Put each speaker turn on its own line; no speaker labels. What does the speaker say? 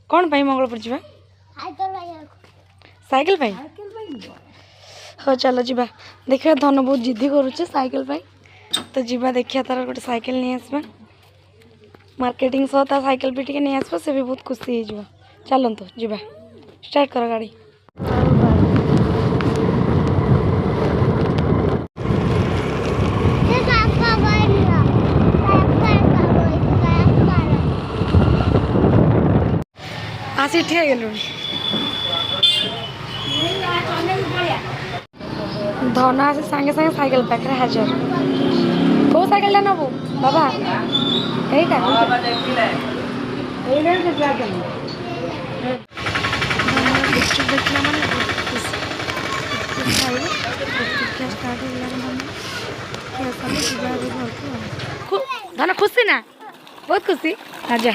कौन पाई मंगलपुर जीवा साइकिल पाई हाँ चलो जीवा देखिए धन बहुत जिद्दी करुचे साइकिल पाई तो जीवा देखिए तार गोटे साइकिल नहीं आसबा मार्केटिंग सह ता साइकिल भी टिके नहीं आसबा से भी बहुत खुशी हो चलतु जीवा स्टार्ट कर गाड़ी आसी ठिया गलु धन आसे सांगे सांगे साइकिल पाखे हाजर कौ साइकिल नबू बाबा यहीटा धन खुशी ना बहुत खुशी आजा